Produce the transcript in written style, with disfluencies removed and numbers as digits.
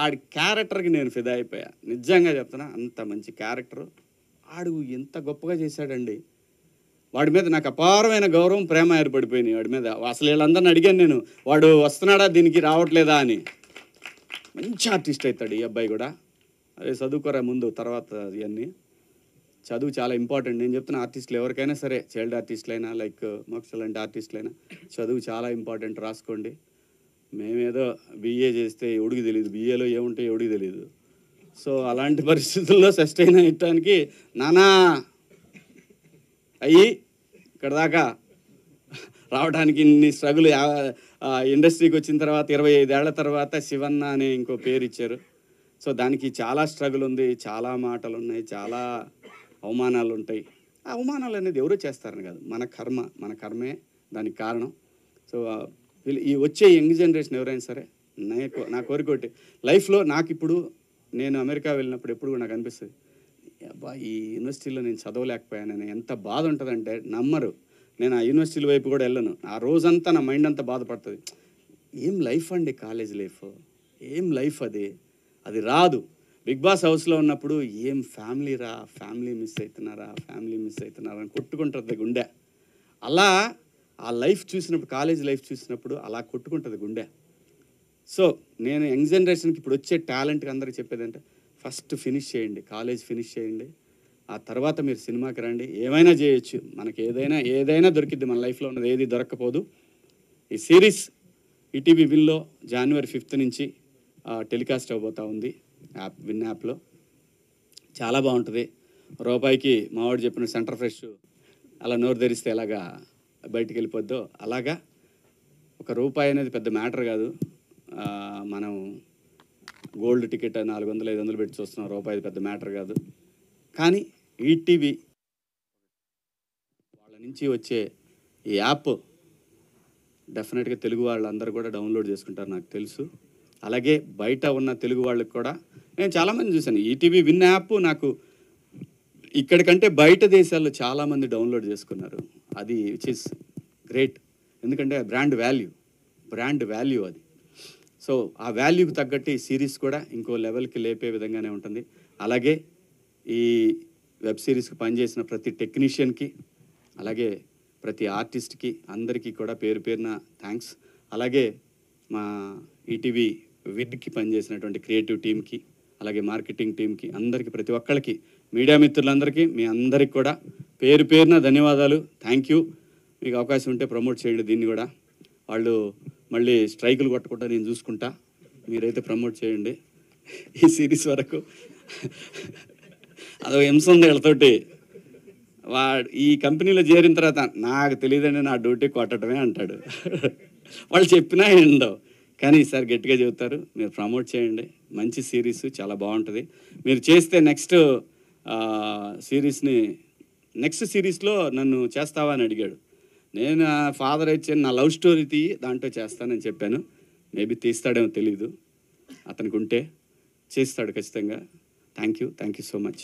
ఆడి క్యారెక్టర్కి నేను ఫిదా అయిపోయా. నిజంగా చెప్తున్నా, అంత మంచి క్యారెక్టరు. ఆడు ఎంత గొప్పగా చేశాడండి. వాడి మీద నాకు అపారమైన గౌరవం, ప్రేమ ఏర్పడిపోయినాయి వాడి మీద. అసలు వీళ్ళందరిని అడిగాను నేను, వాడు వస్తున్నాడా దీనికి రావట్లేదా అని. మంచి ఆర్టిస్ట్ అవుతాడు ఈ అబ్బాయి కూడా. అదే చదువుకోరా ముందు, తర్వాత ఇవన్నీ. చదువు చాలా ఇంపార్టెంట్. నేను చెప్తున్న ఆర్టిస్టులు ఎవరికైనా సరే, చైల్డ్ ఆర్టిస్టులైనా లైక్ మోక్ష లాంటి ఆర్టిస్టులైనా, చదువు చాలా ఇంపార్టెంట్, రాసుకోండి. మేమేదో బీఏ చేస్తే ఎవడికి తెలియదు, బీఏలో ఏముంటాయి ఎవడికి తెలియదు. సో అలాంటి పరిస్థితుల్లో సస్టైన్ అయ్యటానికి నానా అయ్యి ఇక్కడ దాకా రావడానికి ఇన్ని స్ట్రగుల్. ఇండస్ట్రీకి వచ్చిన తర్వాత 25 ఏళ్ల తర్వాత శివన్న అనే ఇంకో పేరు ఇచ్చారు. సో దానికి చాలా స్ట్రగుల్ ఉంది, చాలా మాటలు ఉన్నాయి, చాలా అవమానాలు ఉంటాయి. ఆ అవమానాలు అనేది ఎవరో చేస్తారని కాదు, మన కర్మే దానికి కారణం. సో ఈ వచ్చే యంగ్ జనరేషన్ ఎవరైనా సరే, నా కోరిక ఒకటి లైఫ్లో. నాకు ఇప్పుడు నేను అమెరికా వెళ్ళినప్పుడు ఎప్పుడు కూడా నాకు అనిపిస్తుంది, అబ్బా ఈ యూనివర్సిటీలో నేను చదవలేకపోయానని ఎంత బాధ ఉంటుందంటే నమ్మరు. నేను ఆ యూనివర్సిటీల వైపు కూడా వెళ్ళను. ఆ రోజంతా నా మైండ్ అంతా బాధపడుతుంది. ఏం లైఫ్ అండి కాలేజ్ లైఫ్, ఏం లైఫ్ అది రాదు. బిగ్ బాస్ హౌస్లో ఉన్నప్పుడు ఏం ఫ్యామిలీ రా, ఫ్యామిలీ మిస్ అవుతున్నారా అని కొట్టుకుంటుంది గుండె. అలా ఆ లైఫ్ చూసినప్పుడు, కాలేజ్ లైఫ్ చూసినప్పుడు అలా కొట్టుకుంటుంది గుండె. సో నేను యంగ్ జనరేషన్కి ఇప్పుడు వచ్చే టాలెంట్కి అందరికీ చెప్పేదంటే, ఫస్ట్ ఫినిష్ చేయండి, కాలేజ్ ఫినిష్ చేయండి. ఆ తర్వాత మీరు సినిమాకి రండి, ఏమైనా చేయొచ్చు. మనకి ఏదైనా దొరికిద్ది మన లైఫ్లో, ఉన్నది ఏది దొరక్కపోదు. ఈ సిరీస్ ఈటీవీ విన్లో January 5th నుంచి టెలికాస్ట్ అవబోతూ ఉంది విన్ యాప్లో. చాలా బాగుంటుంది. రూపాయికి మావాడు చెప్పిన సెంటర్ ఫ్రెష్ అలా నోరు తెరిస్తే ఎలాగా బయటికి వెళ్ళిపోద్దో అలాగా ఒక రూపాయి అనేది పెద్ద మ్యాటర్ కాదు. మనం గోల్డ్ టికెట్ 400-500 పెట్టి చూస్తున్నాం, రూపాయి పెద్ద మ్యాటర్ కాదు. కానీ ఈటీవీ వాళ్ళ నుంచి వచ్చే ఈ యాప్ డెఫినెట్గా తెలుగు వాళ్ళందరూ కూడా డౌన్లోడ్ చేసుకుంటారు నాకు తెలుసు. అలాగే బయట ఉన్న తెలుగు వాళ్ళకి కూడా నేను చాలామంది చూశాను. ఈటీవీ విన్ యాప్ నాకు ఇక్కడికంటే బయట దేశాల్లో చాలామంది డౌన్లోడ్ చేసుకున్నారు. అది విచ్ ఇస్ గ్రేట్. ఎందుకంటే బ్రాండ్ వాల్యూ అది. సో ఆ వాల్యూకి తగ్గట్టు ఈ సిరీస్ కూడా ఇంకో లెవెల్కి లేపే విధంగానే ఉంటుంది. అలాగే ఈ వెబ్ సిరీస్కి పనిచేసిన ప్రతి టెక్నీషియన్కి, అలాగే ప్రతి ఆర్టిస్ట్కి, అందరికీ కూడా పేరు పేరున థ్యాంక్స్. అలాగే మా ఈటీవీ విడ్కి పనిచేసినటువంటి క్రియేటివ్ టీమ్కి, అలాగే మార్కెటింగ్ టీమ్కి, అందరికీ, ప్రతి ఒక్కరికి, మీడియా మిత్రులందరికీ, మీ అందరికి కూడా పేరు పేరున ధన్యవాదాలు. Thank you. మీకు అవకాశం ఉంటే ప్రమోట్ చేయండి దీన్ని కూడా. వాళ్ళు మళ్ళీ స్ట్రైకులు కొట్టకుండా నేను చూసుకుంటా, మీరైతే ప్రమోట్ చేయండి. ఈ సిరీస్ వరకు అదో హింస ఉంది వీళ్ళతోటి. ఈ కంపెనీలో చేరిన తర్వాత నాకు తెలియదండి, నా డ్యూటీ కొట్టడమే అంటాడు. వాళ్ళు చెప్పినా ఏండవు, కానీ ఈసారి గట్టిగా చెబుతారు. మీరు ప్రమోట్ చేయండి. మంచి సిరీస్, చాలా బాగుంటుంది. మీరు చేస్తే నెక్స్ట్ సిరీస్లో నన్ను చేస్తావా అని అడిగాడు. నేను ఫాదర్ ఇచ్చాను, నా లవ్ స్టోరీ తీయి, దాంట్లో చేస్తానని చెప్పాను. మేబీ తీస్తాడేమో తెలీదు. అతనికి ఉంటే చేస్తాడు ఖచ్చితంగా. Thank you so much.